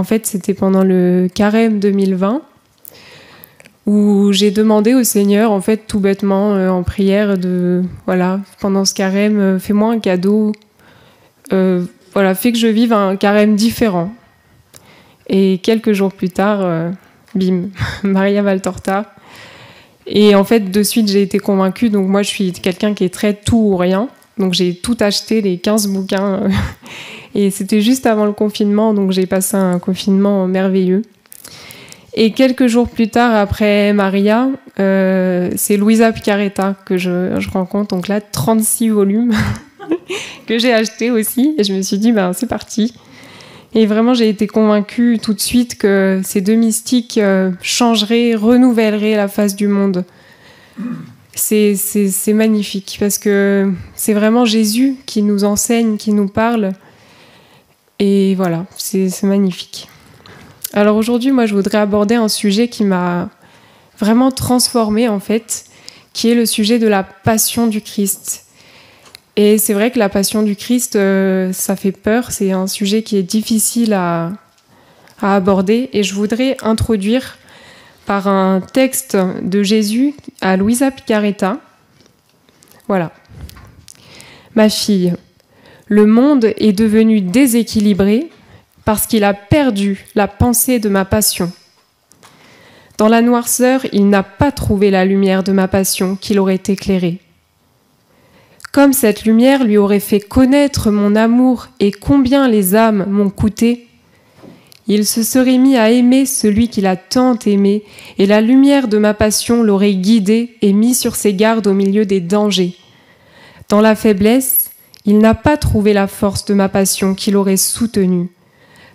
en fait, c'était pendant le Carême 2020 où j'ai demandé au Seigneur, en fait, tout bêtement, en prière, pendant ce Carême, fais-moi un cadeau, fais que je vive un Carême différent. Et quelques jours plus tard, bim, Maria Valtorta. Et en fait, de suite, j'ai été convaincue. Donc moi, je suis quelqu'un qui est très tout ou rien. Donc j'ai tout acheté, les 15 bouquins. Et c'était juste avant le confinement, donc j'ai passé un confinement merveilleux. Et quelques jours plus tard, après Maria, c'est Luisa Picaretta que je rencontre. Donc là, 36 volumes que j'ai achetés aussi. Et je me suis dit, c'est parti. Et vraiment, j'ai été convaincue tout de suite que ces deux mystiques changeraient, renouvelleraient la face du monde. C'est magnifique parce que c'est vraiment Jésus qui nous enseigne, qui nous parle. Et voilà, c'est magnifique. Alors aujourd'hui, moi, je voudrais aborder un sujet qui m'a vraiment transformée, en fait, qui est le sujet de la passion du Christ. Et c'est vrai que la passion du Christ, ça fait peur. C'est un sujet qui est difficile à aborder. Et je voudrais introduire par un texte de Jésus à Luisa Picaretta. Voilà. Ma fille, le monde est devenu déséquilibré parce qu'il a perdu la pensée de ma passion. Dans la noirceur, il n'a pas trouvé la lumière de ma passion qui l'aurait éclairée. Comme cette lumière lui aurait fait connaître mon amour et combien les âmes m'ont coûté, il se serait mis à aimer celui qu'il a tant aimé, et la lumière de ma passion l'aurait guidé et mis sur ses gardes au milieu des dangers. Dans la faiblesse, il n'a pas trouvé la force de ma passion qui l'aurait soutenue.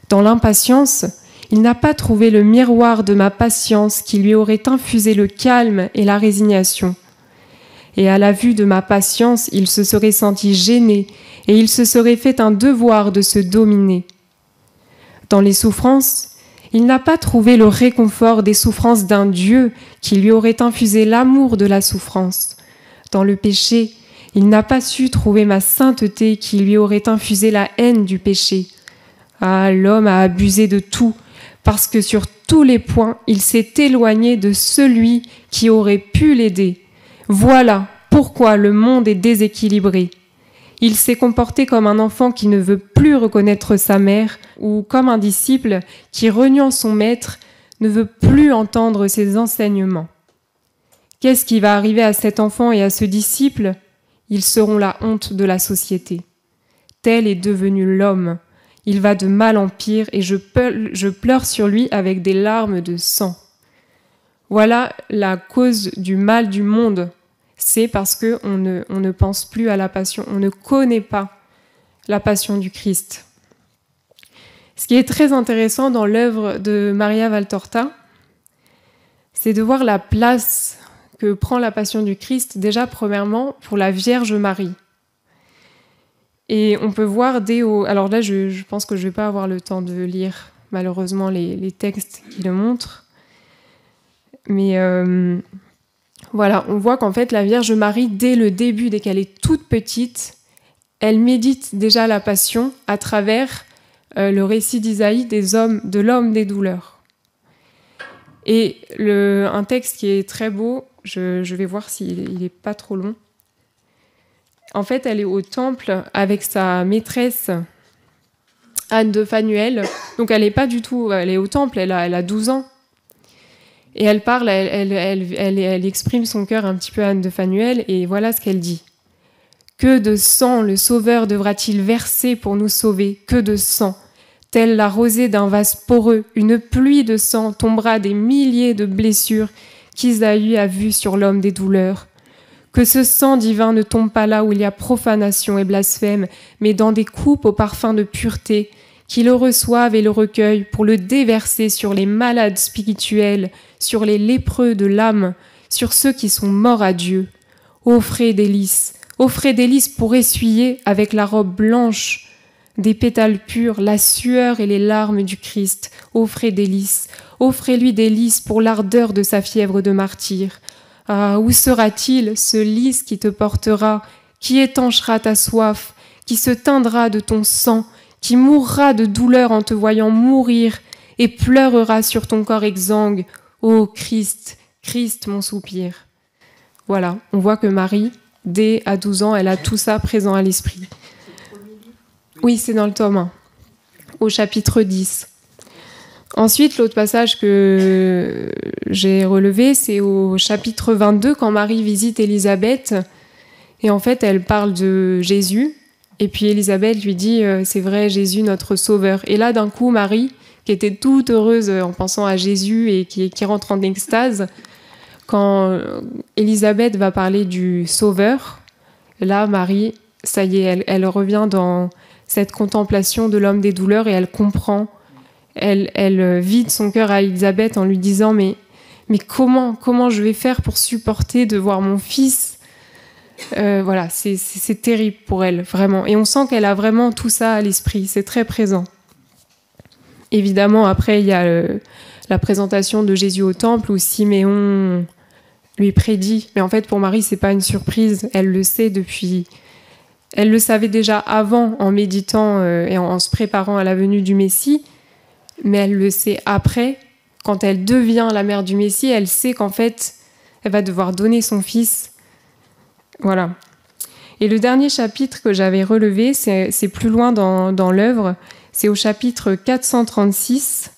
Dans l'impatience, il n'a pas trouvé le miroir de ma patience qui lui aurait infusé le calme et la résignation. Et à la vue de ma patience, il se serait senti gêné et il se serait fait un devoir de se dominer. Dans les souffrances, il n'a pas trouvé le réconfort des souffrances d'un Dieu qui lui aurait infusé l'amour de la souffrance. Dans le péché, il n'a pas su trouver ma sainteté qui lui aurait infusé la haine du péché. Ah, l'homme a abusé de tout, parce que sur tous les points, il s'est éloigné de celui qui aurait pu l'aider. Voilà pourquoi le monde est déséquilibré. Il s'est comporté comme un enfant qui ne veut plus reconnaître sa mère, ou comme un disciple qui, reniant son maître, ne veut plus entendre ses enseignements. Qu'est-ce qui va arriver à cet enfant et à ce disciple ? Ils seront la honte de la société. Tel est devenu l'homme. Il va de mal en pire et je pleure sur lui avec des larmes de sang. Voilà la cause du mal du monde. C'est parce qu'on ne pense plus à la passion, on ne connaît pas la passion du Christ. Ce qui est très intéressant dans l'œuvre de Maria Valtorta, c'est de voir la place que prend la passion du Christ, déjà premièrement pour la Vierge Marie. Et on peut voir alors là, je pense que je ne vais pas avoir le temps de lire malheureusement les textes qui le montrent. Mais voilà, on voit qu'en fait la Vierge Marie, dès le début, dès qu'elle est toute petite, elle médite déjà la passion à travers le récit d'Isaïe de l'homme des douleurs. Et un texte qui est très beau, je vais voir s'il n'est pas trop long. En fait, elle est au temple avec sa maîtresse Anne de Fanuel. Donc elle est au temple, elle a 12 ans. Et elle parle, elle exprime son cœur un petit peu à Anne de Fanuel, et voilà ce qu'elle dit. « Que de sang le Sauveur devra-t-il verser pour nous sauver ? Que de sang ! Telle la rosée d'un vase poreux, une pluie de sang tombera des milliers de blessures qu'Isaïe a vues sur l'homme des douleurs. Que ce sang divin ne tombe pas là où il y a profanation et blasphème, mais dans des coupes au parfum de pureté, qui le reçoivent et le recueillent pour le déverser sur les malades spirituels, sur les lépreux de l'âme, sur ceux qui sont morts à Dieu. Offrez délices pour essuyer avec la robe blanche des pétales purs la sueur et les larmes du Christ. Offrez délices, offrez-lui des lys pour l'ardeur de sa fièvre de martyr. Ah, où sera-t-il, ce lys qui te portera, qui étanchera ta soif, qui se teindra de ton sang, qui mourra de douleur en te voyant mourir et pleurera sur ton corps exsangue. Ô Christ, Christ mon soupir. Voilà, on voit que Marie, dès à 12 ans, elle a tout ça présent à l'esprit. Oui, c'est dans le tome 1, au chapitre 10. Ensuite, l'autre passage que j'ai relevé, c'est au chapitre 22, quand Marie visite Élisabeth. Et en fait, elle parle de Jésus. Et puis Élisabeth lui dit « C'est vrai, Jésus, notre sauveur ». Et là, d'un coup, Marie, qui était toute heureuse en pensant à Jésus et qui rentre en extase, quand Élisabeth va parler du sauveur, là, Marie, ça y est, elle revient dans cette contemplation de l'homme des douleurs et elle comprend. Elle vide son cœur à Élisabeth en lui disant « Mais comment je vais faire pour supporter de voir mon fils ?» Voilà, c'est terrible pour elle, vraiment. Et on sent qu'elle a vraiment tout ça à l'esprit, c'est très présent. Évidemment, après, il y a la présentation de Jésus au temple où Siméon lui prédit. Mais en fait, pour Marie, c'est pas une surprise, elle le sait depuis... Elle le savait déjà avant, en méditant et en se préparant à la venue du Messie, mais elle le sait après, quand elle devient la mère du Messie, elle sait qu'en fait, elle va devoir donner son fils. Voilà. Et le dernier chapitre que j'avais relevé, c'est plus loin dans l'œuvre, c'est au chapitre 436.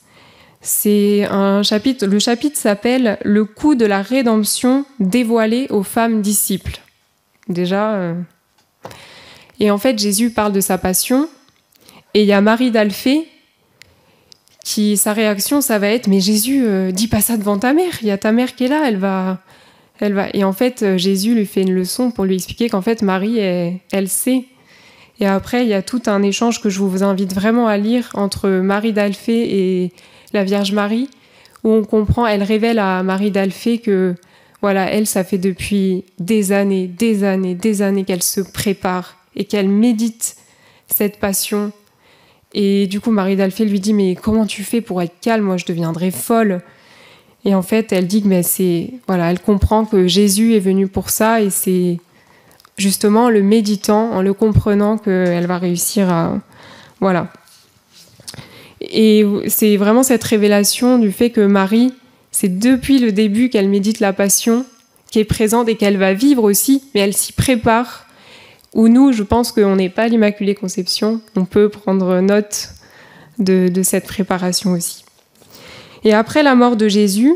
C'est un chapitre, le chapitre s'appelle « Le coup de la rédemption dévoilé aux femmes disciples ». Déjà... Et en fait, Jésus parle de sa passion, et il y a Marie d'Alphée, qui, sa réaction, ça va être « Mais Jésus, dis pas ça devant ta mère, il y a ta mère qui est là, elle va... » Et en fait, Jésus lui fait une leçon pour lui expliquer qu'en fait, Marie, elle sait. Et après, il y a tout un échange que je vous invite vraiment à lire entre Marie d'Alphée et la Vierge Marie, où on comprend, elle révèle à Marie d'Alphée que, voilà, elle, ça fait depuis des années qu'elle se prépare et qu'elle médite cette passion. Et du coup, Marie d'Alphée lui dit « Mais comment tu fais pour être calme ? Moi, je deviendrais folle. » Et en fait, elle dit que voilà, elle comprend que Jésus est venu pour ça et c'est justement en le méditant, en le comprenant qu'elle va réussir à... Voilà. Et c'est vraiment cette révélation du fait que Marie, c'est depuis le début qu'elle médite la passion, qui est présente et qu'elle va vivre aussi, mais elle s'y prépare. Où nous, je pense qu'on n'est pas l'Immaculée Conception, on peut prendre note de cette préparation aussi. Et après la mort de Jésus,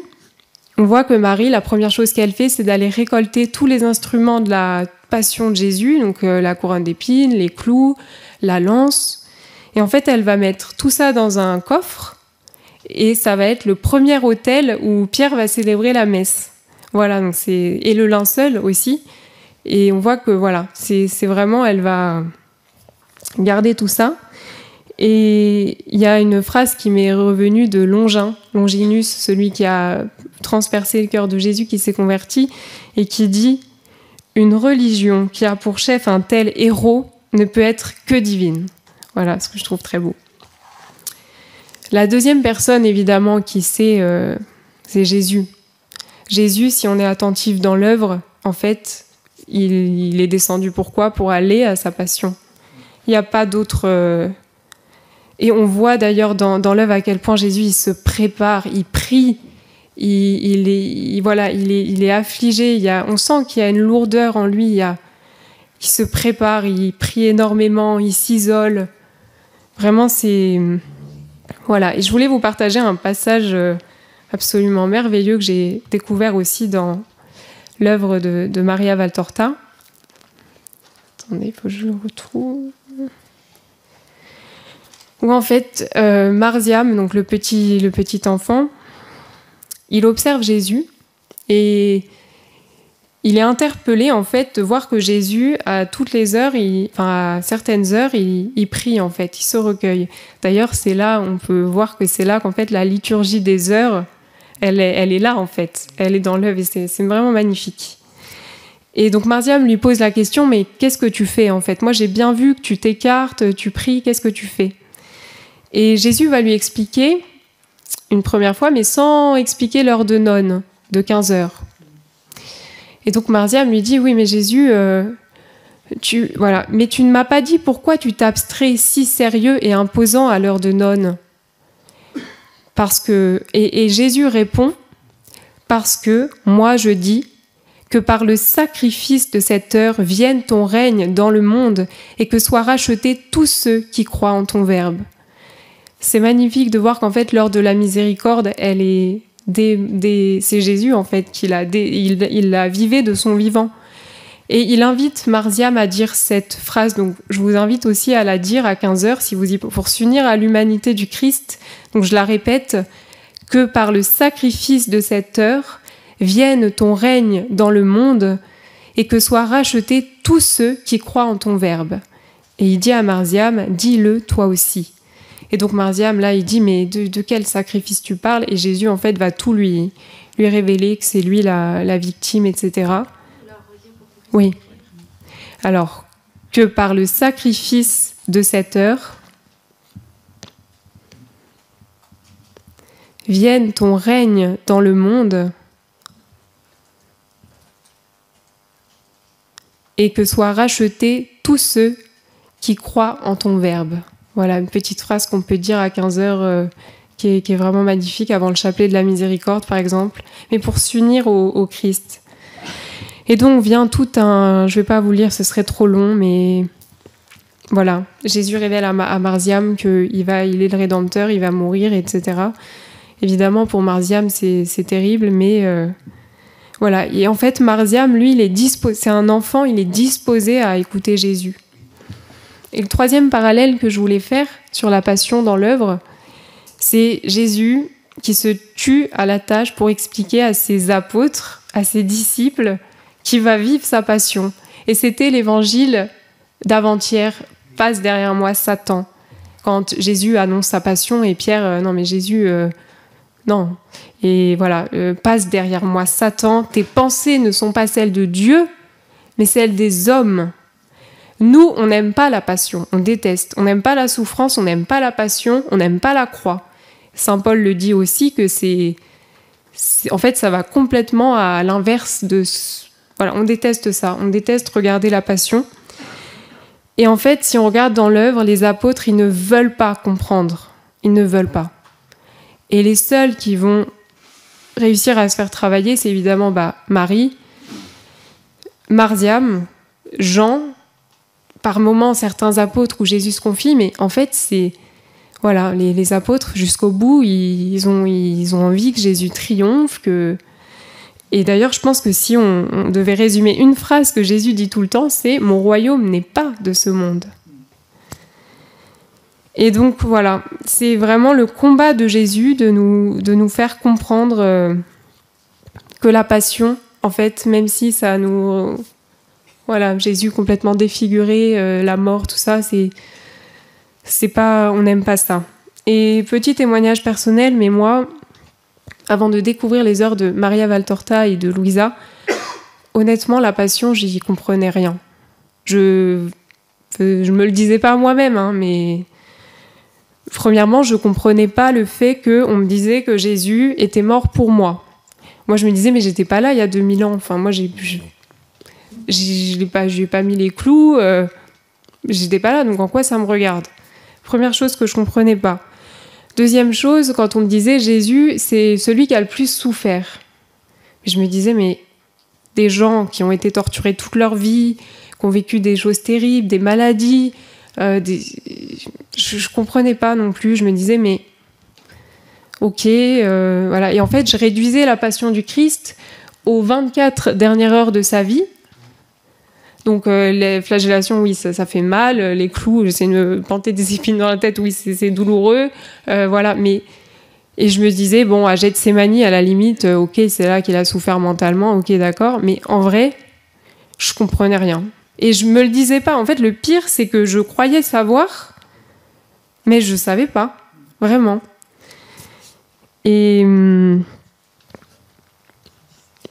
on voit que Marie, la première chose qu'elle fait, c'est d'aller récolter tous les instruments de la passion de Jésus, donc la couronne d'épines, les clous, la lance. Et en fait, elle va mettre tout ça dans un coffre, et ça va être le premier autel où Pierre va célébrer la messe. Voilà, donc et le linceul aussi. Et on voit que voilà, c'est vraiment, elle va garder tout ça. Et il y a une phrase qui m'est revenue de Longinus, celui qui a transpercé le cœur de Jésus, qui s'est converti, et qui dit « Une religion qui a pour chef un tel héros ne peut être que divine ». Voilà, ce que je trouve très beau. La deuxième personne, évidemment, qui sait, c'est Jésus. Jésus, si on est attentif dans l'œuvre, en fait, il est descendu pourquoi ? Pour aller à sa passion. Il n'y a pas d'autre... Et on voit d'ailleurs dans l'œuvre à quel point Jésus il se prépare, il prie, il est affligé. On sent qu'il y a une lourdeur en lui. Il se prépare, il prie énormément, il s'isole. Vraiment, c'est voilà. Et je voulais vous partager un passage absolument merveilleux que j'ai découvert aussi dans l'œuvre de Maria Valtorta. Attendez, il faut que je le retrouve. Où en fait, Marziam, donc le petit enfant, il observe Jésus et il est interpellé en fait de voir que Jésus, à toutes les heures, à certaines heures, il prie en fait, il se recueille. D'ailleurs, c'est là, on peut voir que c'est là qu'en fait la liturgie des heures, elle est là en fait, elle est dans l'œuvre et c'est vraiment magnifique. Et donc Marziam lui pose la question, mais qu'est-ce que tu fais en fait ? Moi j'ai bien vu que tu t'écartes, tu pries, qu'est-ce que tu fais ? Et Jésus va lui expliquer une première fois, mais sans expliquer l'heure de nonne, de 15 heures. Et donc Marziam lui dit, oui, mais Jésus, mais tu ne m'as pas dit pourquoi tu t'abstrais si sérieux et imposant à l'heure de nonne. et Jésus répond, parce que moi je dis que par le sacrifice de cette heure vienne ton règne dans le monde et que soient rachetés tous ceux qui croient en ton verbe. C'est magnifique de voir qu'en fait l'heure de la miséricorde, elle est c'est Jésus en fait qui il la vivait de son vivant. Et il invite Marziam à dire cette phrase, donc je vous invite aussi à la dire à 15h pour s'unir à l'humanité du Christ. Donc je la répète, que par le sacrifice de cette heure vienne ton règne dans le monde et que soient rachetés tous ceux qui croient en ton verbe. Et il dit à Marziam, dis-le toi aussi. Et donc Marziam, là, il dit, mais de quel sacrifice tu parles? Et Jésus, en fait, va tout lui révéler, que c'est lui la victime, etc. Oui. Alors, que par le sacrifice de cette heure, vienne ton règne dans le monde et que soient rachetés tous ceux qui croient en ton verbe. Voilà, une petite phrase qu'on peut dire à 15h qui est vraiment magnifique avant le chapelet de la miséricorde, par exemple, mais pour s'unir au Christ. Et donc vient tout un... Je ne vais pas vous lire, ce serait trop long, mais voilà. Jésus révèle à Marziam qu'il est le Rédempteur, il va mourir, etc. Évidemment, pour Marziam, c'est terrible, mais voilà. Et en fait, Marziam, lui, c'est un enfant, il est disposé à écouter Jésus. Et le troisième parallèle que je voulais faire sur la passion dans l'œuvre, c'est Jésus qui se tue à la tâche pour expliquer à ses apôtres, à ses disciples, qui va vivre sa passion. Et c'était l'évangile d'avant-hier, « Passe derrière moi, Satan ». Quand Jésus annonce sa passion et Pierre, non mais Jésus, non. Et voilà, passe derrière moi, Satan, tes pensées ne sont pas celles de Dieu, mais celles des hommes. Nous, on n'aime pas la passion, on déteste. On n'aime pas la souffrance, on n'aime pas la passion, on n'aime pas la croix. Saint Paul le dit aussi que en fait, ça va complètement à l'inverse de... Voilà, on déteste ça, on déteste regarder la passion. Et en fait, si on regarde dans l'œuvre, les apôtres, ils ne veulent pas comprendre. Ils ne veulent pas. Et les seuls qui vont réussir à se faire travailler, c'est évidemment Marie, Marziam, Jean, par moments certains apôtres où Jésus se confie, mais en fait, c'est... Voilà, les apôtres, jusqu'au bout, ils ont envie que Jésus triomphe, que... Et d'ailleurs, je pense que si on devait résumer une phrase que Jésus dit tout le temps, c'est « Mon royaume n'est pas de ce monde ». Et donc, voilà, c'est vraiment le combat de Jésus de nous faire comprendre que la passion, en fait, même si ça nous... Voilà, Jésus complètement défiguré, la mort, tout ça, c'est pas... On n'aime pas ça. Et petit témoignage personnel, mais moi... Avant de découvrir les œuvres de Maria Valtorta et de Luisa, honnêtement, la passion, j'y comprenais rien. Je me le disais pas moi-même, hein, mais premièrement, je comprenais pas le fait qu'on me disait que Jésus était mort pour moi. Moi, je me disais, mais j'étais pas là il y a 2000 ans. Enfin, moi, je lui ai pas mis les clous. J'étais pas là, donc en quoi ça me regarde? Première chose que je comprenais pas. Deuxième chose, quand on me disait Jésus, c'est celui qui a le plus souffert. Je me disais, mais des gens qui ont été torturés toute leur vie, qui ont vécu des choses terribles, des maladies, je comprenais pas non plus. Je me disais, mais ok, voilà. Et en fait, je réduisais la passion du Christ aux 24 dernières heures de sa vie. Donc les flagellations, oui, ça fait mal. Les clous, j'essaie de me planter des épines dans la tête, oui, c'est douloureux. Voilà, mais... Et je me disais, bon, à Gethsémani, à la limite, ok, c'est là qu'il a souffert mentalement, ok, d'accord. Mais en vrai, je comprenais rien. Et je me le disais pas. En fait, le pire, c'est que je croyais savoir, mais je savais pas. Vraiment. Et...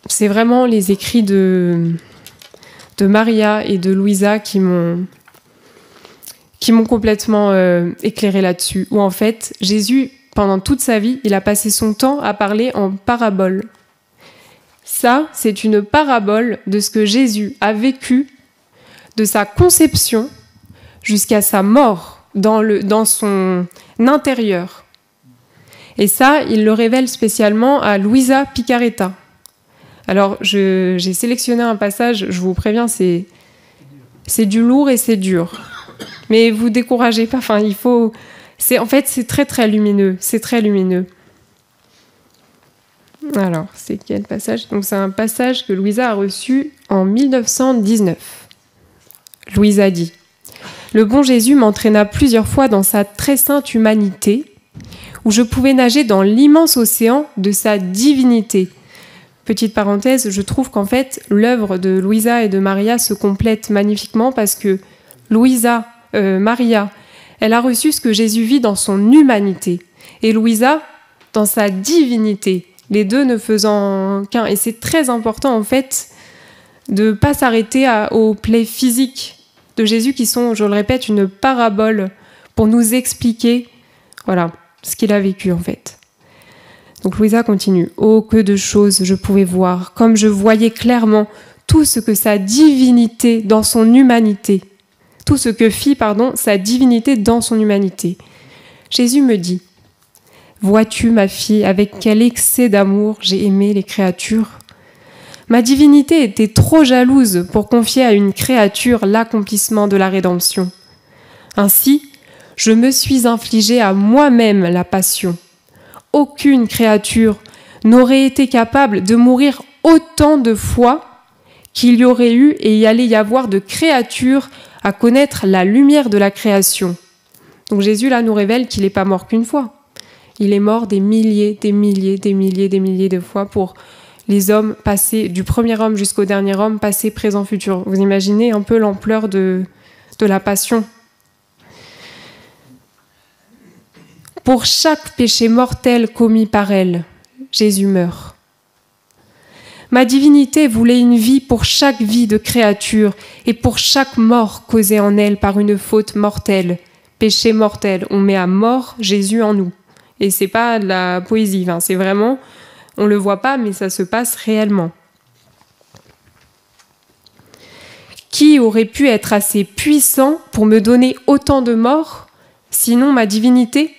c'est vraiment les écrits de Maria et de Luisa qui m'ont complètement éclairé là-dessus. Où en fait, Jésus, pendant toute sa vie, il a passé son temps à parler en parabole. Ça, c'est une parabole de ce que Jésus a vécu de sa conception jusqu'à sa mort dans son intérieur. Et ça, il le révèle spécialement à Luisa Picaretta. Alors, j'ai sélectionné un passage, je vous préviens, c'est du lourd et c'est dur. Mais vous découragez pas, enfin, en fait, c'est très très lumineux, c'est très lumineux. Alors, c'est quel passage? Donc, c'est un passage que Luisa a reçu en 1919. Luisa dit: le bon Jésus m'entraîna plusieurs fois dans sa très sainte humanité, où je pouvais nager dans l'immense océan de sa divinité. Petite parenthèse, je trouve qu'en fait, l'œuvre de Luisa et de Maria se complète magnifiquement parce que Maria, elle a reçu ce que Jésus vit dans son humanité, et Luisa dans sa divinité, les deux ne faisant qu'un. Et c'est très important en fait de ne pas s'arrêter aux plaies physiques de Jésus qui sont, je le répète, une parabole pour nous expliquer, voilà, ce qu'il a vécu en fait. Donc Luisa continue. Oh, que de choses je pouvais voir, comme je voyais clairement tout ce que sa divinité dans son humanité, tout ce que fit, sa divinité dans son humanité. Jésus me dit: vois-tu, ma fille, avec quel excès d'amour j'ai aimé les créatures? Ma divinité était trop jalouse pour confier à une créature l'accomplissement de la rédemption. Ainsi, je me suis infligé à moi-même la passion. Aucune créature n'aurait été capable de mourir autant de fois qu'il y aurait eu et il allait y avoir de créatures à connaître la lumière de la création. Donc Jésus là nous révèle qu'il n'est pas mort qu'une fois. Il est mort des milliers de fois pour les hommes passés, du premier homme jusqu'au dernier homme, passé, présent, futur. Vous imaginez un peu l'ampleur de la passion. Pour chaque péché mortel commis par elle, Jésus meurt. Ma divinité voulait une vie pour chaque vie de créature et pour chaque mort causée en elle par une faute mortelle, péché mortel. On met à mort Jésus en nous. Et c'est pas de la poésie, c'est vraiment, on le voit pas, mais ça se passe réellement. Qui aurait pu être assez puissant pour me donner autant de morts, sinon ma divinité?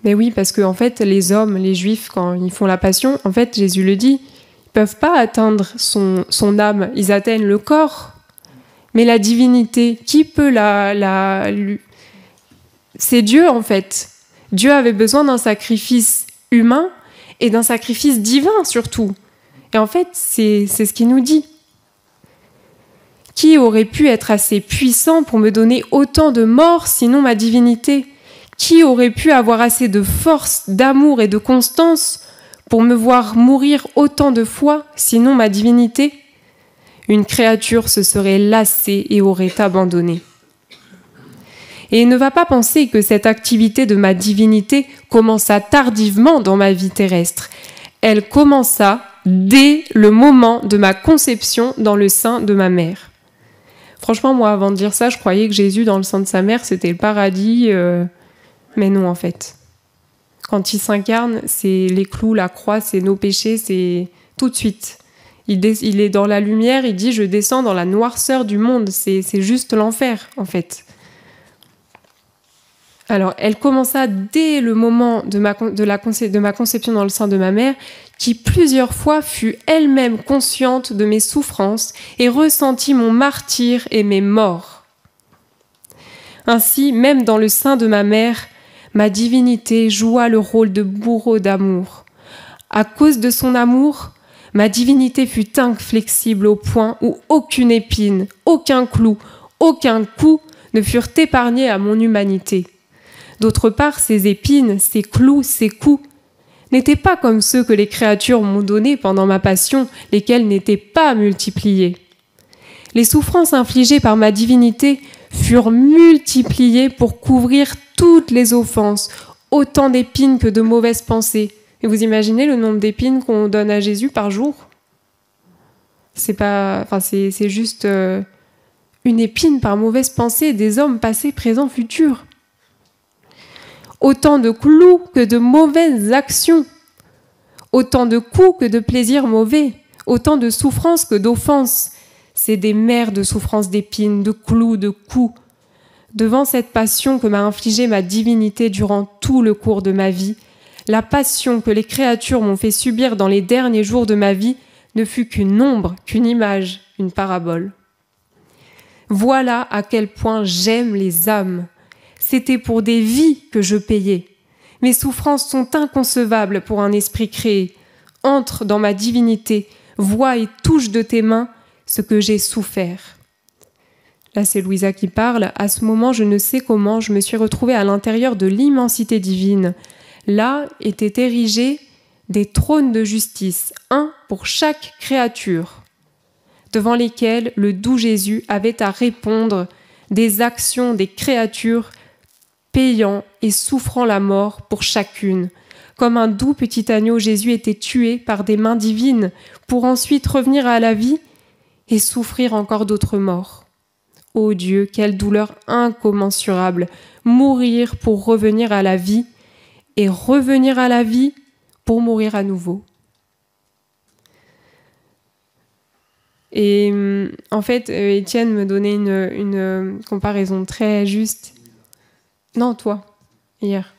Mais oui, parce que en fait, les hommes, les juifs, quand ils font la passion, en fait, Jésus le dit, ils peuvent pas atteindre son âme, ils atteignent le corps. Mais la divinité, qui peut c'est Dieu, en fait. Dieu avait besoin d'un sacrifice humain et d'un sacrifice divin, surtout. Et en fait, c'est ce qu'il nous dit. Qui aurait pu être assez puissant pour me donner autant de morts, sinon ma divinité? Qui aurait pu avoir assez de force, d'amour et de constance pour me voir mourir autant de fois, sinon ma divinité? Une créature se serait lassée et aurait abandonné. Et ne va pas penser que cette activité de ma divinité commença tardivement dans ma vie terrestre. Elle commença dès le moment de ma conception dans le sein de ma mère. Franchement, moi, avant de dire ça, je croyais que Jésus, dans le sein de sa mère, c'était le paradis. Mais non, en fait. Quand il s'incarne, c'est les clous, la croix, c'est nos péchés, c'est tout de suite. Il est dans la lumière, il dit « Je descends dans la noirceur du monde ». C'est juste l'enfer, en fait. Alors, elle commença dès le moment de ma conception dans le sein de ma mère, qui plusieurs fois fut elle-même consciente de mes souffrances et ressentit mon martyre et mes morts. Ainsi, même dans le sein de ma mère, ma divinité joua le rôle de bourreau d'amour. À cause de son amour, ma divinité fut inflexible au point où aucune épine, aucun clou, aucun coup ne furent épargnés à mon humanité. D'autre part, ces épines, ces clous, ces coups n'étaient pas comme ceux que les créatures m'ont donnés pendant ma passion, lesquels n'étaient pas multipliés. Les souffrances infligées par ma divinité furent multipliées pour couvrir toutes les offenses, autant d'épines que de mauvaises pensées. Et vous imaginez le nombre d'épines qu'on donne à Jésus par jour? C'est juste une épine par mauvaise pensée des hommes passés, présents, futurs. Autant de clous que de mauvaises actions, autant de coups que de plaisirs mauvais, autant de souffrances que d'offenses. C'est des mers de souffrances d'épines, de clous, de coups, devant cette passion que m'a infligée ma divinité durant tout le cours de ma vie, la passion que les créatures m'ont fait subir dans les derniers jours de ma vie ne fut qu'une ombre, qu'une image, une parabole. Voilà à quel point j'aime les âmes. C'était pour des vies que je payais. Mes souffrances sont inconcevables pour un esprit créé. Entre dans ma divinité, vois et touche de tes mains ce que j'ai souffert. Là, c'est Louisa qui parle. À ce moment, je ne sais comment, je me suis retrouvée à l'intérieur de l'immensité divine. Là étaient érigés des trônes de justice, un pour chaque créature, devant lesquels le doux Jésus avait à répondre des actions des créatures payant et souffrant la mort pour chacune. Comme un doux petit agneau, Jésus était tué par des mains divines pour ensuite revenir à la vie et souffrir encore d'autres morts. Ô Dieu, quelle douleur incommensurable, mourir pour revenir à la vie et revenir à la vie pour mourir à nouveau. Et en fait, Étienne me donnait une comparaison très juste. Non, toi, hier.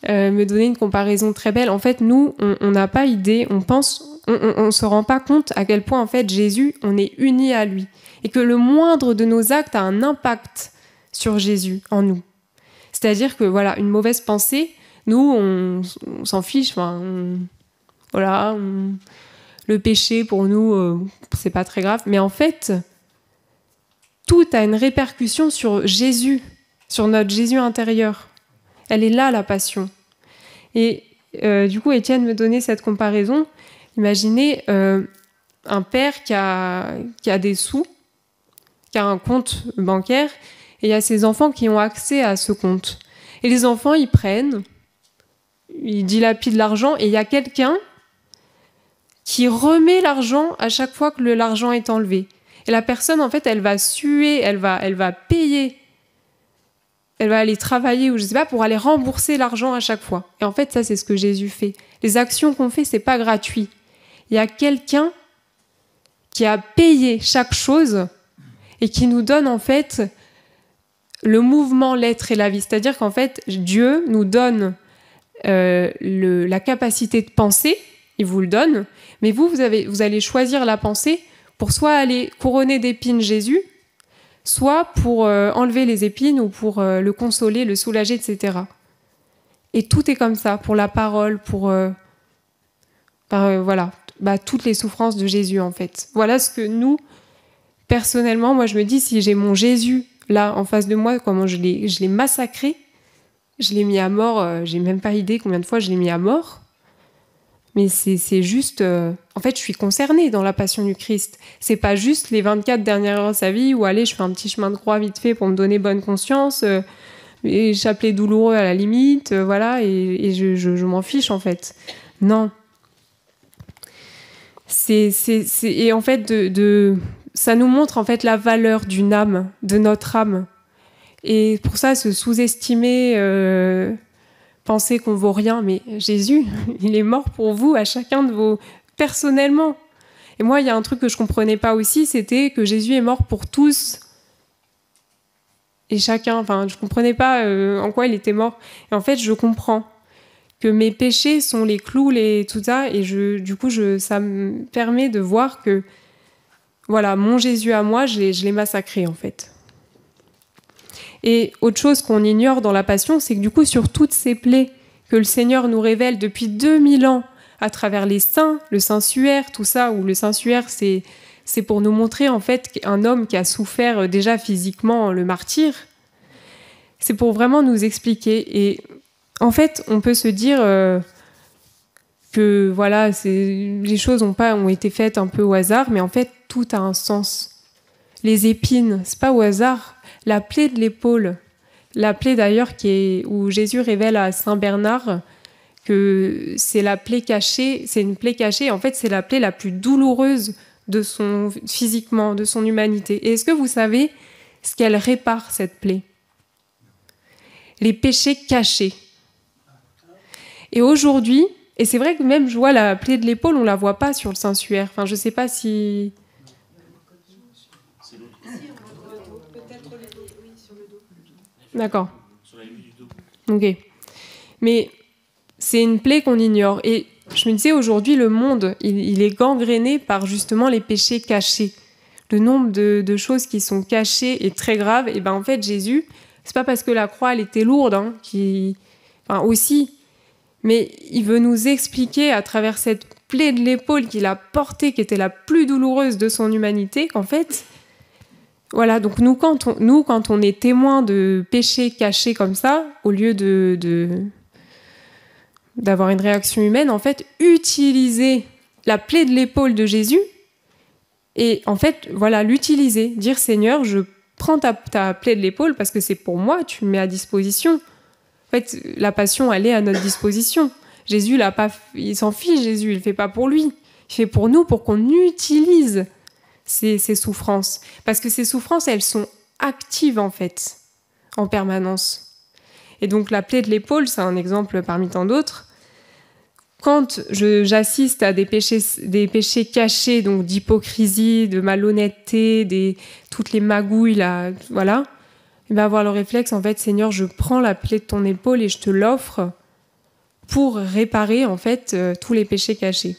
Me donnait une comparaison très belle. En fait, nous, on n'a pas idée, on se rend pas compte à quel point, en fait, Jésus, on est unis à lui. Et que le moindre de nos actes a un impact sur Jésus, en nous. C'est-à-dire que, voilà, une mauvaise pensée, nous, on s'en fiche, le péché, pour nous, c'est pas très grave. Mais en fait, tout a une répercussion sur Jésus, sur notre Jésus intérieur. Elle est là, la passion. Et du coup, Étienne me donnait cette comparaison. Imaginez un père qui a des sous, qui a un compte bancaire, et il y a ses enfants qui ont accès à ce compte. Et les enfants, ils prennent, ils dilapident l'argent, et il y a quelqu'un qui remet l'argent à chaque fois que l'argent est enlevé. Et la personne, en fait, elle va suer, elle va payer, elle va aller travailler, ou je sais pas, pour aller rembourser l'argent à chaque fois. Et en fait, ça, c'est ce que Jésus fait. Les actions qu'on fait, c'est pas gratuit. Il y a quelqu'un qui a payé chaque chose et qui nous donne, en fait, le mouvement, l'être et la vie. C'est-à-dire qu'en fait, Dieu nous donne la capacité de penser, il vous le donne, mais vous allez choisir la pensée pour soit aller couronner d'épines Jésus, soit pour enlever les épines ou pour le consoler, le soulager, etc. Et tout est comme ça, pour la parole, pour toutes les souffrances de Jésus, en fait. Voilà ce que nous, personnellement, moi je me dis, si j'ai mon Jésus là en face de moi, comment je l'ai massacré, je l'ai mis à mort, j'ai même pas idée combien de fois je l'ai mis à mort. Mais c'est juste... en fait, je suis concernée dans la passion du Christ. C'est pas juste les 24 dernières heures de sa vie où, allez, je fais un petit chemin de croix vite fait pour me donner bonne conscience, et chapelet douloureux à la limite, voilà, et je m'en fiche, en fait. Non. Et en fait, ça nous montre, en fait, la valeur d'une âme, de notre âme. Et pour ça, se sous-estimer... penser qu'on vaut rien, mais Jésus, il est mort pour vous, à chacun de vos... personnellement. Et moi, il y a un truc que je comprenais pas aussi, c'était que Jésus est mort pour tous et chacun. Enfin, je comprenais pas en quoi il était mort. Et en fait, je comprends que mes péchés sont les clous, tout ça, et ça me permet de voir que, voilà, mon Jésus à moi, je l'ai massacré, en fait. Et autre chose qu'on ignore dans la Passion, c'est que du coup, sur toutes ces plaies que le Seigneur nous révèle depuis 2000 ans, à travers les saints, le Saint-Suaire, tout ça, où le Saint-Suaire, c'est pour nous montrer en fait un homme qui a souffert déjà physiquement le martyre. C'est pour vraiment nous expliquer. Et en fait, on peut se dire que voilà, les choses ont été faites un peu au hasard, mais en fait, tout a un sens. Les épines, c'est pas au hasard. La plaie de l'épaule, la plaie d'ailleurs où Jésus révèle à Saint Bernard que c'est la plaie cachée, c'est une plaie cachée, en fait c'est la plaie la plus douloureuse physiquement, de son humanité. Et est-ce que vous savez ce qu'elle répare, cette plaie ? Les péchés cachés. Et aujourd'hui, et c'est vrai que même je vois la plaie de l'épaule, on la voit pas sur le Saint-Suaire. Enfin, je sais pas si... D'accord. sur la vue du dos. Ok. Mais c'est une plaie qu'on ignore. Et je me disais, aujourd'hui, le monde, il est gangréné par justement les péchés cachés. Le nombre de choses qui sont cachées est très grave. Et ben en fait, Jésus, c'est pas parce que la croix, elle était lourde, hein, enfin aussi, mais il veut nous expliquer à travers cette plaie de l'épaule qu'il a portée, qui était la plus douloureuse de son humanité, qu'en fait, voilà, donc nous, quand on est témoin de péchés cachés comme ça, au lieu d'avoir une réaction humaine, en fait, utiliser la plaie de l'épaule de Jésus et en fait, voilà, l'utiliser, dire Seigneur, je prends ta plaie de l'épaule parce que c'est pour moi, tu me mets à disposition. En fait, la passion, elle est à notre disposition. Jésus, il s'en fiche, Jésus, il le fait pas pour lui. Il fait pour nous, pour qu'on utilise ces souffrances. Parce que ces souffrances, elles sont actives, en fait, en permanence. Et donc, la plaie de l'épaule, c'est un exemple parmi tant d'autres. Quand j'assiste à des péchés cachés, donc d'hypocrisie, de malhonnêteté, toutes les magouilles, là, voilà, et bien avoir le réflexe, en fait, Seigneur, je prends la plaie de ton épaule et je te l'offre pour réparer, en fait, tous les péchés cachés.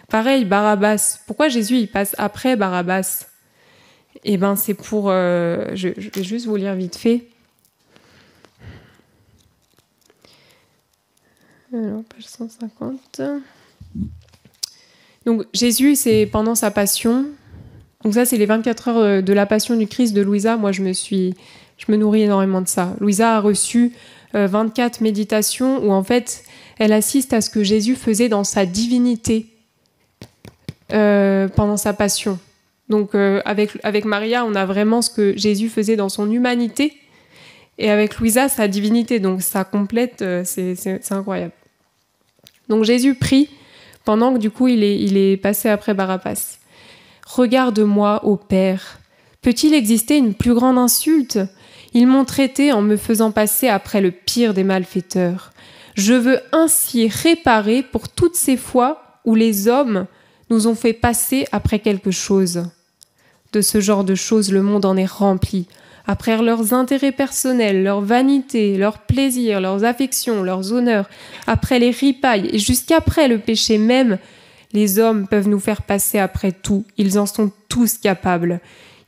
Pareil, Barabbas. Pourquoi Jésus, il passe après Barabbas ? Eh ben, c'est pour... je vais juste vous lire vite fait. Alors, page 150. Donc, Jésus, c'est pendant sa passion. Donc ça, c'est les 24 heures de la passion du Christ de Louisa. Moi, je me nourris énormément de ça. Louisa a reçu 24 méditations où, en fait, elle assiste à ce que Jésus faisait dans sa divinité pendant sa passion. Donc, avec Maria, on a vraiment ce que Jésus faisait dans son humanité. Et avec Louisa, sa divinité. Donc, ça complète, c'est incroyable. Donc, Jésus prie pendant que, du coup, il est passé après Barabbas. « Regarde-moi, ô Père. Peut-il exister une plus grande insulte ? Ils m'ont traité en me faisant passer après le pire des malfaiteurs. Je veux ainsi réparer pour toutes ces fois où les hommes nous ont fait passer après quelque chose. De ce genre de choses, le monde en est rempli. Après leurs intérêts personnels, leur vanité, leurs plaisirs, leurs affections, leurs honneurs, après les ripailles et jusqu'après le péché même, les hommes peuvent nous faire passer après tout. Ils en sont tous capables.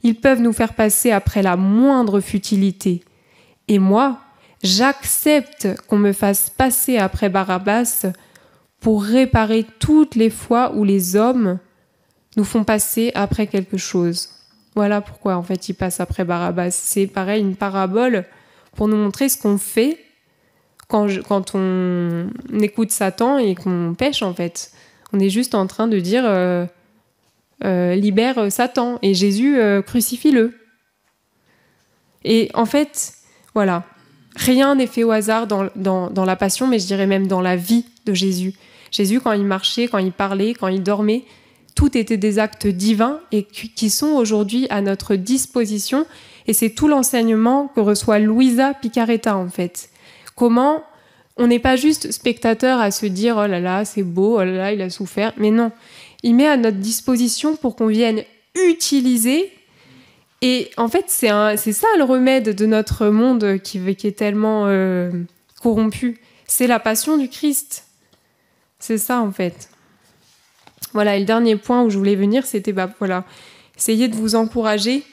Ils peuvent nous faire passer après la moindre futilité. Et moi, j'accepte qu'on me fasse passer après Barabbas pour réparer toutes les fois où les hommes nous font passer après quelque chose. » Voilà pourquoi, en fait, il passe après Barabbas. C'est pareil, une parabole pour nous montrer ce qu'on fait quand on écoute Satan et qu'on pêche, en fait. On est juste en train de dire libère Satan et Jésus, crucifie-le. Et en fait, voilà, rien n'est fait au hasard dans la passion, mais je dirais même dans la vie de Jésus. Jésus, quand il marchait, quand il parlait, quand il dormait, tout était des actes divins et qui sont aujourd'hui à notre disposition. Et c'est tout l'enseignement que reçoit Louisa Picaretta, en fait. Comment on n'est pas juste spectateur à se dire « Oh là là, c'est beau, oh là là, il a souffert ». Mais non, il met à notre disposition pour qu'on vienne utiliser. Et en fait, c'est ça le remède de notre monde qui est tellement corrompu. C'est la passion du Christ. C'est ça, en fait. Voilà, et le dernier point où je voulais venir, c'était essayer de vous encourager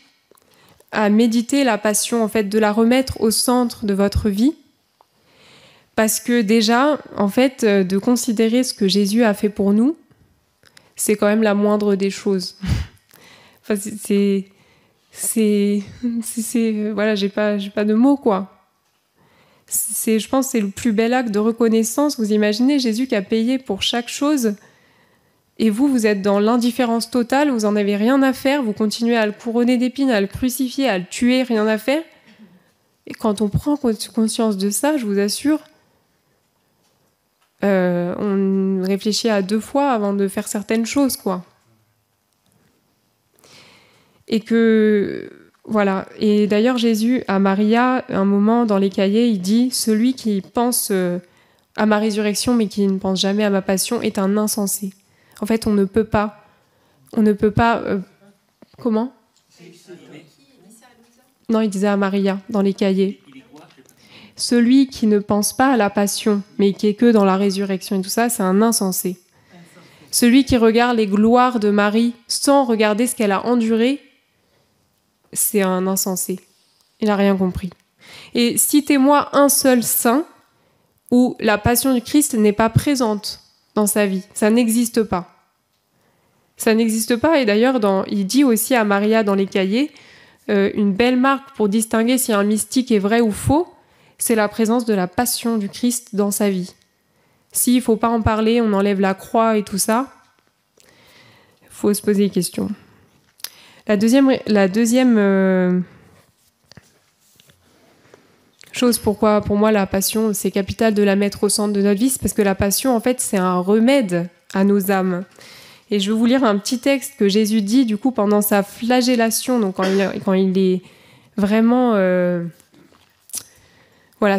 à méditer la passion, en fait, de la remettre au centre de votre vie. Parce que déjà, en fait, de considérer ce que Jésus a fait pour nous, c'est quand même la moindre des choses. Enfin, voilà, j'ai pas de mots, quoi. Je pense que c'est le plus bel acte de reconnaissance. Vous imaginez Jésus qui a payé pour chaque chose. Et vous êtes dans l'indifférence totale, vous en avez rien à faire, vous continuez à le couronner d'épines, à le crucifier, à le tuer, rien à faire. Et quand on prend conscience de ça, je vous assure, on réfléchit à 2 fois avant de faire certaines choses, quoi. Et que, voilà. Et d'ailleurs, Jésus, à Maria, un moment dans les cahiers, il dit « Celui qui pense à ma résurrection, mais qui ne pense jamais à ma passion, est un insensé. » En fait, on ne peut pas. Comment ? Non, il disait à Maria, dans les cahiers. Celui qui ne pense pas à la passion, mais qui est que dans la résurrection et tout ça, c'est un insensé. Celui qui regarde les gloires de Marie sans regarder ce qu'elle a enduré, c'est un insensé. Il n'a rien compris. Et citez-moi un seul saint où la passion du Christ n'est pas présente dans sa vie. Ça n'existe pas. Ça n'existe pas. Et d'ailleurs, il dit aussi à Maria dans les cahiers, une belle marque pour distinguer si un mystique est vrai ou faux, c'est la présence de la passion du Christ dans sa vie. S'il ne faut pas en parler, on enlève la croix et tout ça, il faut se poser des questions. La deuxième chose pourquoi, pour moi, la passion, c'est capital de la mettre au centre de notre vie, c'est parce que la passion, en fait, c'est un remède à nos âmes. Et je vais vous lire un petit texte que Jésus dit, du coup, pendant sa flagellation, donc quand il est vraiment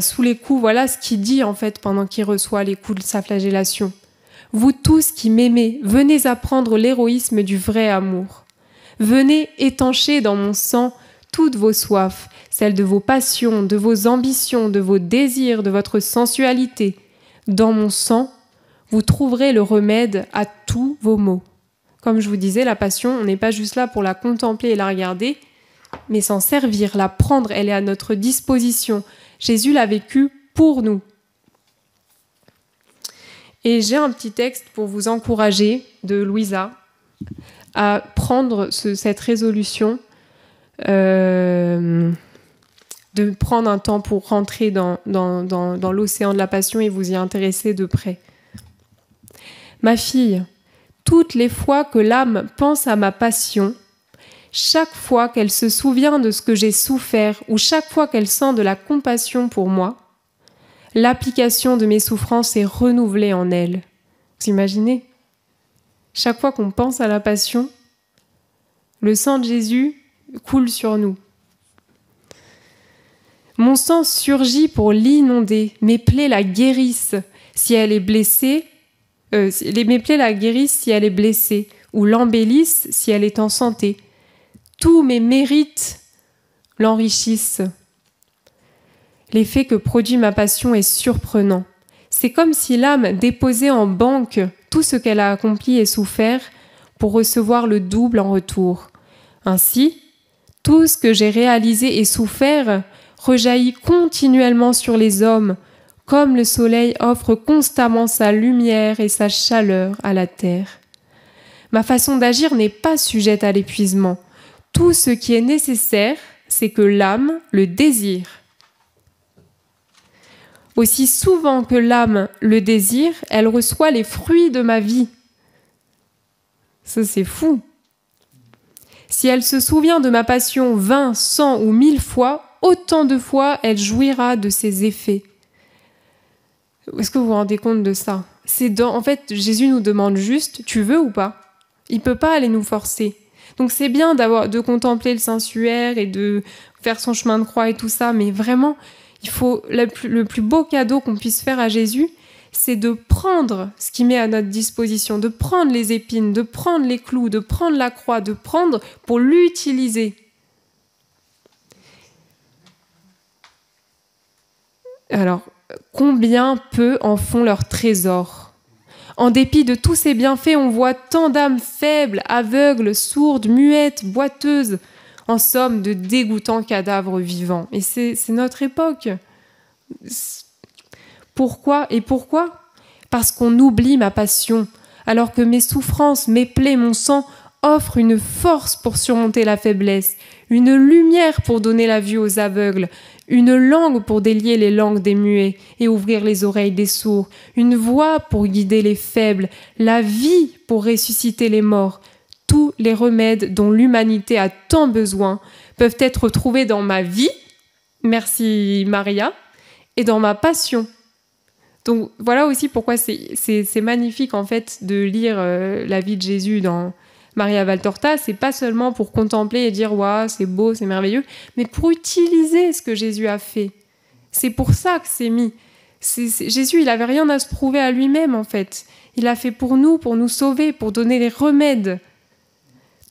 sous les coups, voilà ce qu'il dit, en fait, pendant qu'il reçoit les coups de sa flagellation. « Vous tous qui m'aimez, venez apprendre l'héroïsme du vrai amour. Venez étancher dans mon sang toutes vos soifs, celles de vos passions, de vos ambitions, de vos désirs, de votre sensualité. Dans mon sang, vous trouverez le remède à tous vos maux. » Comme je vous disais, la passion, on n'est pas juste là pour la contempler et la regarder, mais s'en servir, la prendre, elle est à notre disposition. Jésus l'a vécu pour nous. Et j'ai un petit texte pour vous encourager de Louisa à prendre cette résolution de prendre un temps pour rentrer dans l'océan de la passion et vous y intéresser de près. Ma fille, toutes les fois que l'âme pense à ma passion, chaque fois qu'elle se souvient de ce que j'ai souffert ou chaque fois qu'elle sent de la compassion pour moi, l'application de mes souffrances est renouvelée en elle. Vous imaginez ? Chaque fois qu'on pense à la passion, le sang de Jésus coule sur nous. Mon sang surgit pour l'inonder, mes plaies la guérissent si elle est blessée, mes plaies la guérissent si elle est blessée, ou l'embellissent si elle est en santé. Tous mes mérites l'enrichissent. L'effet que produit ma passion est surprenant. C'est comme si l'âme déposait en banque tout ce qu'elle a accompli et souffert pour recevoir le double en retour. Ainsi, tout ce que j'ai réalisé et souffert rejaillit continuellement sur les hommes, comme le soleil offre constamment sa lumière et sa chaleur à la terre. Ma façon d'agir n'est pas sujette à l'épuisement. Tout ce qui est nécessaire, c'est que l'âme le désire. Aussi souvent que l'âme le désire, elle reçoit les fruits de ma vie. Ça, c'est fou. Si elle se souvient de ma passion 20, 100 ou 1000 fois, autant de fois elle jouira de ses effets. Est-ce que vous vous rendez compte de ça ? En fait, Jésus nous demande juste, tu veux ou pas ? Il ne peut pas aller nous forcer. Donc c'est bien de contempler le Saint-Suaire et de faire son chemin de croix et tout ça, mais vraiment, il faut le plus beau cadeau qu'on puisse faire à Jésus, c'est de prendre ce qu'il met à notre disposition, de prendre les épines, de prendre les clous, de prendre la croix, de prendre pour l'utiliser. Alors, combien peu en font leur trésor ? En dépit de tous ces bienfaits, on voit tant d'âmes faibles, aveugles, sourdes, muettes, boiteuses, en somme de dégoûtants cadavres vivants. Et c'est notre époque. Pourquoi ? Parce qu'on oublie ma passion, alors que mes souffrances, mes plaies, mon sang offrent une force pour surmonter la faiblesse, une lumière pour donner la vue aux aveugles, une langue pour délier les langues des muets et ouvrir les oreilles des sourds, une voix pour guider les faibles, la vie pour ressusciter les morts. Tous les remèdes dont l'humanité a tant besoin peuvent être trouvés dans ma vie, merci Maria, et dans ma passion. Donc voilà aussi pourquoi c'est magnifique en fait de lire la vie de Jésus dans Maria Valtorta. C'est pas seulement pour contempler et dire waouh, c'est beau, c'est merveilleux, mais pour utiliser ce que Jésus a fait. C'est pour ça que c'est mis. Jésus, il avait rien à se prouver à lui-même en fait. Il a fait pour nous sauver, pour donner les remèdes.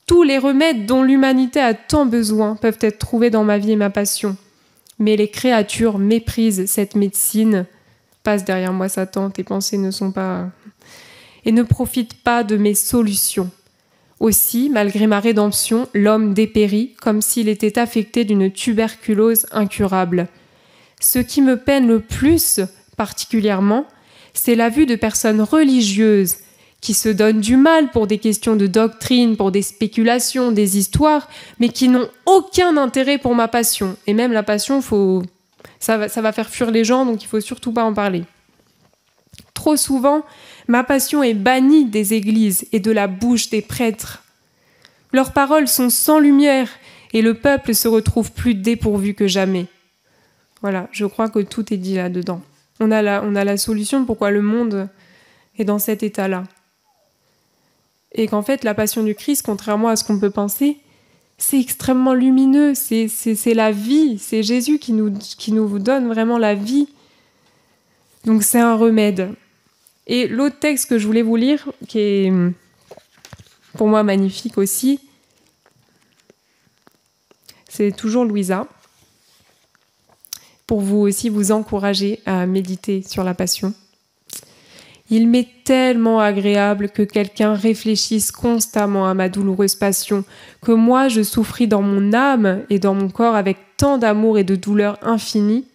Tous les remèdes dont l'humanité a tant besoin peuvent être trouvés dans ma vie et ma passion. Mais les créatures méprisent cette médecine. Passe derrière moi, Satan, tes pensées ne sont pas... Et ne profitent pas de mes solutions. Aussi, malgré ma rédemption, l'homme dépérit comme s'il était affecté d'une tuberculose incurable. Ce qui me peine le plus, particulièrement, c'est la vue de personnes religieuses qui se donnent du mal pour des questions de doctrine, pour des spéculations, des histoires, mais qui n'ont aucun intérêt pour ma passion. Et même la passion, ça va faire fuir les gens, donc il ne faut surtout pas en parler. Trop souvent, ma passion est bannie des églises et de la bouche des prêtres. Leurs paroles sont sans lumière et le peuple se retrouve plus dépourvu que jamais. Voilà, je crois que tout est dit là-dedans. On a la solution pourquoi le monde est dans cet état-là. Et qu'en fait, la passion du Christ, contrairement à ce qu'on peut penser, c'est extrêmement lumineux, c'est la vie, c'est Jésus qui nous donne vraiment la vie. Donc c'est un remède. Et l'autre texte que je voulais vous lire, qui est pour moi magnifique aussi, c'est toujours Louisa, pour vous aussi vous encourager à méditer sur la passion. Il m'est tellement agréable que quelqu'un réfléchisse constamment à ma douloureuse passion, que moi je souffris dans mon âme et dans mon corps avec tant d'amour et de douleur infinie,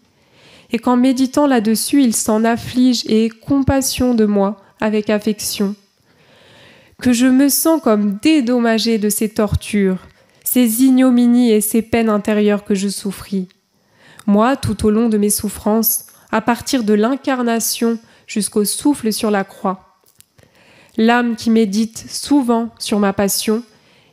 et qu'en méditant là-dessus, il s'en afflige et ait compassion de moi avec affection. Que je me sens comme dédommagée de ces tortures, ces ignominies et ces peines intérieures que je souffris. Moi, tout au long de mes souffrances, à partir de l'incarnation jusqu'au souffle sur la croix. L'âme qui médite souvent sur ma passion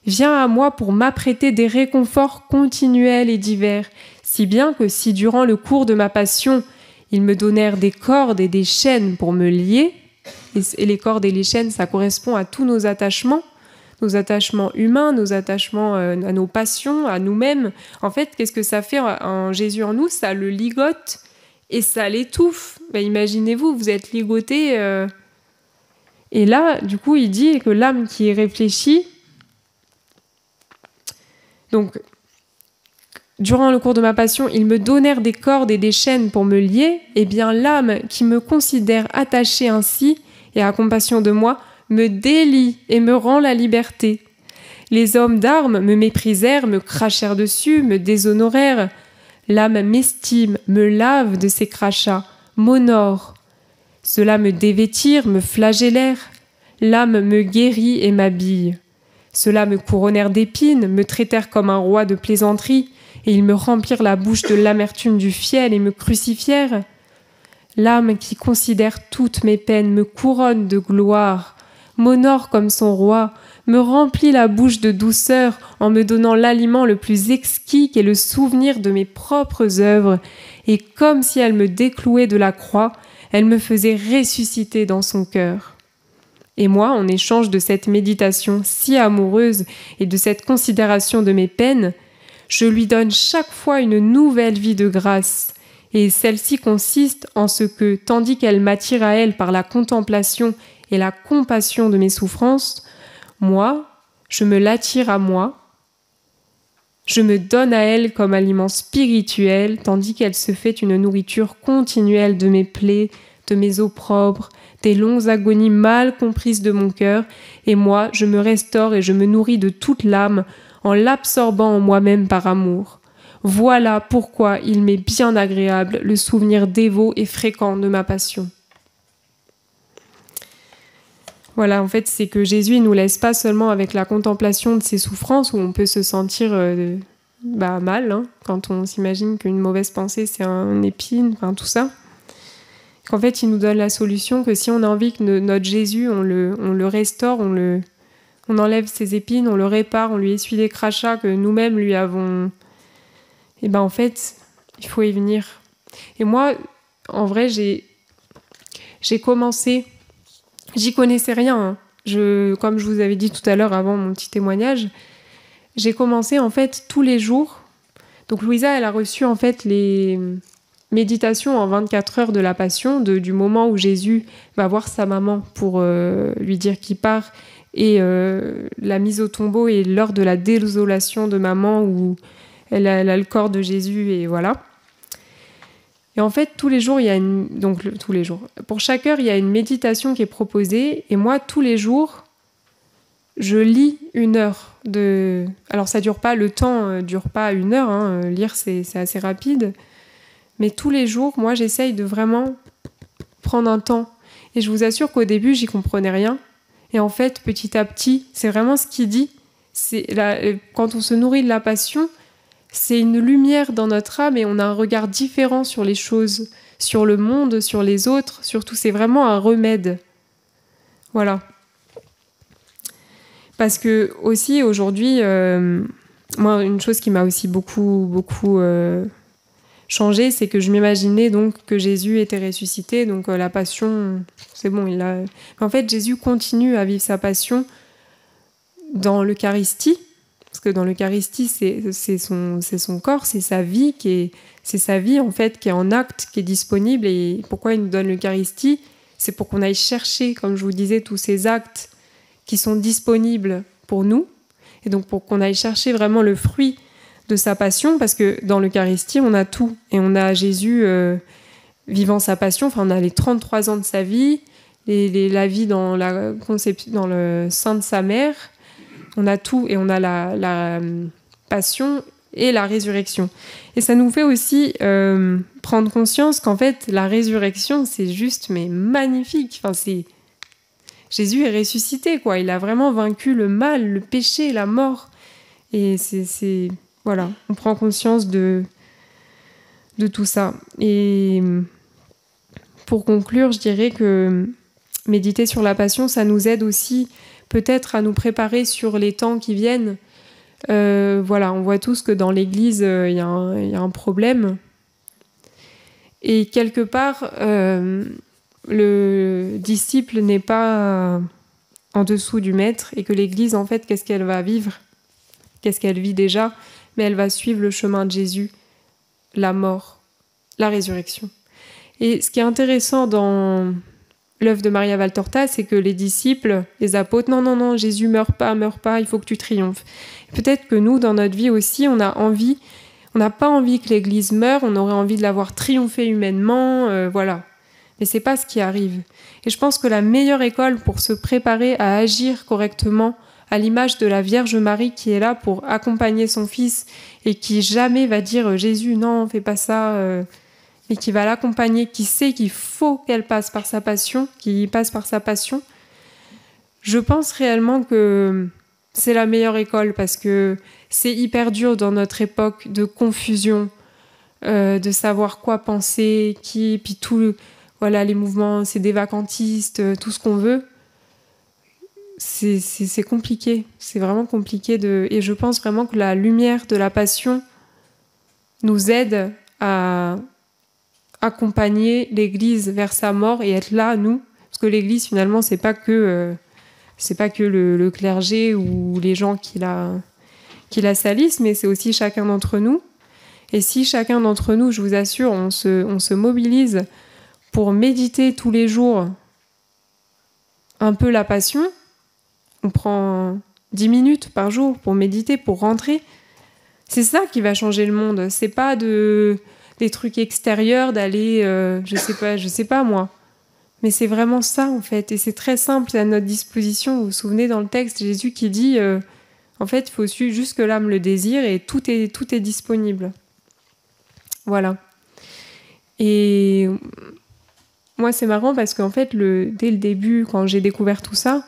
vient à moi pour m'apprêter des réconforts continuels et divers, si bien que si durant le cours de ma passion, ils me donnèrent des cordes et des chaînes pour me lier, et les cordes et les chaînes, ça correspond à tous nos attachements humains, nos attachements à nos passions, à nous-mêmes. En fait, qu'est-ce que ça fait en Jésus en nous? Ça le ligote et ça l'étouffe. Ben, imaginez-vous, vous êtes ligoté. Et là, du coup, il dit que l'âme qui réfléchit... Donc, durant le cours de ma passion, ils me donnèrent des cordes et des chaînes pour me lier. Eh bien, l'âme qui me considère attachée ainsi et a compassion de moi me délie et me rend la liberté. Les hommes d'armes me méprisèrent, me crachèrent dessus, me déshonorèrent. L'âme m'estime, me lave de ses crachats, m'honore. Ceux-là me dévêtirent, me flagellèrent. L'âme me guérit et m'habille. Ceux-là me couronnèrent d'épines, me traitèrent comme un roi de plaisanterie, et ils me remplirent la bouche de l'amertume du fiel et me crucifièrent. L'âme qui considère toutes mes peines me couronne de gloire, m'honore comme son roi, me remplit la bouche de douceur en me donnant l'aliment le plus exquis qu'est le souvenir de mes propres œuvres, et comme si elle me déclouait de la croix, elle me faisait ressusciter dans son cœur. Et moi, en échange de cette méditation si amoureuse et de cette considération de mes peines, je lui donne chaque fois une nouvelle vie de grâce, et celle-ci consiste en ce que, tandis qu'elle m'attire à elle par la contemplation et la compassion de mes souffrances, moi, je me l'attire à moi, je me donne à elle comme aliment spirituel, tandis qu'elle se fait une nourriture continuelle de mes plaies, de mes opprobres, des longues agonies mal comprises de mon cœur, et moi, je me restaure et je me nourris de toute l'âme en l'absorbant en moi-même par amour. Voilà pourquoi il m'est bien agréable le souvenir dévot et fréquent de ma passion. Voilà, en fait, c'est que Jésus ne nous laisse pas seulement avec la contemplation de ses souffrances où on peut se sentir mal, hein, quand on s'imagine qu'une mauvaise pensée, c'est un épine, enfin tout ça. Qu'en fait, il nous donne la solution que si on a envie que notre Jésus, on le restaure, on enlève ses épines, on le répare, on lui essuie les crachats que nous-mêmes lui avons... Et ben en fait, il faut y venir. Et moi, en vrai, j'ai commencé... J'y connaissais rien. Hein. Comme je vous avais dit tout à l'heure avant mon petit témoignage, j'ai commencé en fait tous les jours. Donc Louisa, elle a reçu en fait les méditations en 24 heures de la Passion, du moment où Jésus va voir sa maman pour lui dire qu'il part, et la mise au tombeau et lors de la désolation de maman où elle a le corps de Jésus et voilà. Et en fait, tous les jours, il y a tous les jours, pour chaque heure, il y a une méditation qui est proposée. Et moi, tous les jours, je lis 1 heure de... Alors, ça dure pas, le temps dure pas 1 heure. Hein. Lire, c'est assez rapide. Mais tous les jours, moi, j'essaye de vraiment prendre un temps. Et je vous assure qu'au début, j'y comprenais rien. Et en fait, petit à petit, c'est vraiment ce qu'il dit. Quand on se nourrit de la passion, c'est une lumière dans notre âme et on a un regard différent sur les choses, sur le monde, sur les autres. Surtout, c'est vraiment un remède. Voilà. Parce que aussi, aujourd'hui, moi, une chose qui m'a aussi beaucoup changé, c'est que je m'imaginais donc que Jésus était ressuscité, donc la passion, c'est bon, il a... Mais en fait, Jésus continue à vivre sa passion dans l'Eucharistie, parce que dans l'Eucharistie, c'est son corps, c'est sa vie en fait qui est en acte, qui est disponible. Et pourquoi il nous donne l'Eucharistie ? C'est pour qu'on aille chercher, comme je vous disais, tous ces actes qui sont disponibles pour nous, et donc pour qu'on aille chercher vraiment le fruit de sa passion, parce que dans l'Eucharistie, on a tout. Et on a Jésus vivant sa passion, enfin on a les 33 ans de sa vie, la vie dans le sein de sa mère, on a tout, et on a la passion et la résurrection. Et ça nous fait aussi prendre conscience qu'en fait, la résurrection, c'est juste, mais magnifique. Enfin, Jésus est ressuscité, quoi. Il a vraiment vaincu le mal, le péché, la mort. Et voilà, on prend conscience de tout ça. Et pour conclure, je dirais que méditer sur la passion, ça nous aide aussi peut-être à nous préparer sur les temps qui viennent. Voilà, on voit tous que dans l'Église, il y a un problème. Et quelque part, le disciple n'est pas en dessous du maître, et que l'Église, en fait, qu'est-ce qu'elle va vivre ? Qu'est-ce qu'elle vit déjà ? Mais elle va suivre le chemin de Jésus, la mort, la résurrection. Et ce qui est intéressant dans l'œuvre de Maria Valtorta, c'est que les disciples, les apôtres, non, Jésus meurt pas, il faut que tu triomphes. Et peut-être que nous, dans notre vie aussi, on n'a pas envie que l'Église meure, on aurait envie de la voir triompher humainement, voilà. Mais c'est pas ce qui arrive. Et je pense que la meilleure école pour se préparer à agir correctement, à l'image de la Vierge Marie qui est là pour accompagner son fils et qui jamais va dire « Jésus, non, fais pas ça », mais qui va l'accompagner, qui sait qu'il faut qu'elle passe par sa passion, qu'il passe par sa passion. Je pense réellement que c'est la meilleure école, parce que c'est hyper dur dans notre époque de confusion, de savoir quoi penser, puis tout, voilà, les mouvements, c'est des vacantistes, tout ce qu'on veut. C'est compliqué, c'est vraiment compliqué et je pense vraiment que la lumière de la passion nous aide à accompagner l'Église vers sa mort et être là, nous, parce que l'Église finalement c'est pas que le clergé ou les gens qui la salissent, mais c'est aussi chacun d'entre nous. Et si chacun d'entre nous, je vous assure, on se mobilise pour méditer tous les jours un peu la passion, on prend 10 minutes par jour pour méditer, pour rentrer. C'est ça qui va changer le monde. C'est pas des trucs extérieurs, d'aller, je sais pas moi. Mais c'est vraiment ça, en fait. Et c'est très simple, c'est à notre disposition. Vous vous souvenez dans le texte, Jésus qui dit, en fait, il faut suivre juste que l'âme le désire et tout est disponible. Voilà. Et moi, c'est marrant parce qu'en fait, dès le début, quand j'ai découvert tout ça,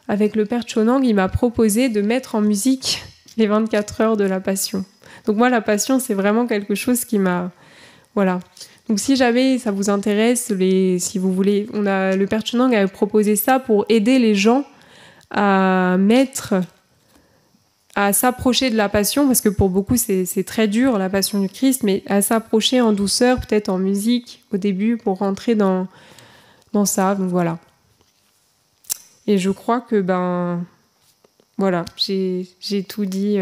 avec le père Chonang, il m'a proposé de mettre en musique les 24 heures de la Passion. Donc moi, la Passion, c'est vraiment quelque chose qui m'a... Voilà. Donc si jamais ça vous intéresse, si vous voulez, le père Chonang avait proposé ça pour aider les gens à s'approcher de la Passion, parce que pour beaucoup, c'est très dur, la Passion du Christ, mais à s'approcher en douceur, peut-être en musique, au début, pour rentrer dans ça. Donc voilà. Et je crois que, voilà, j'ai tout dit.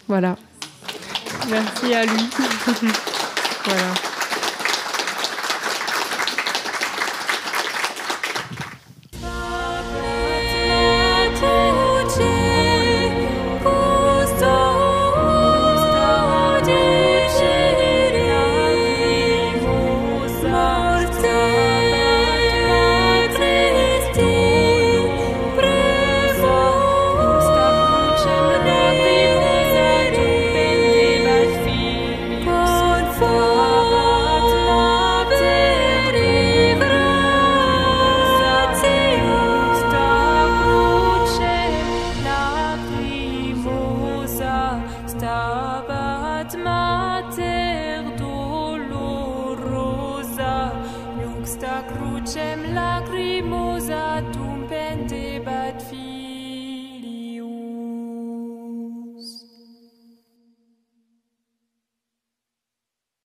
Voilà. Merci à lui. Voilà. Stabat mater dolorosa, juxta crucem lacrimosa tu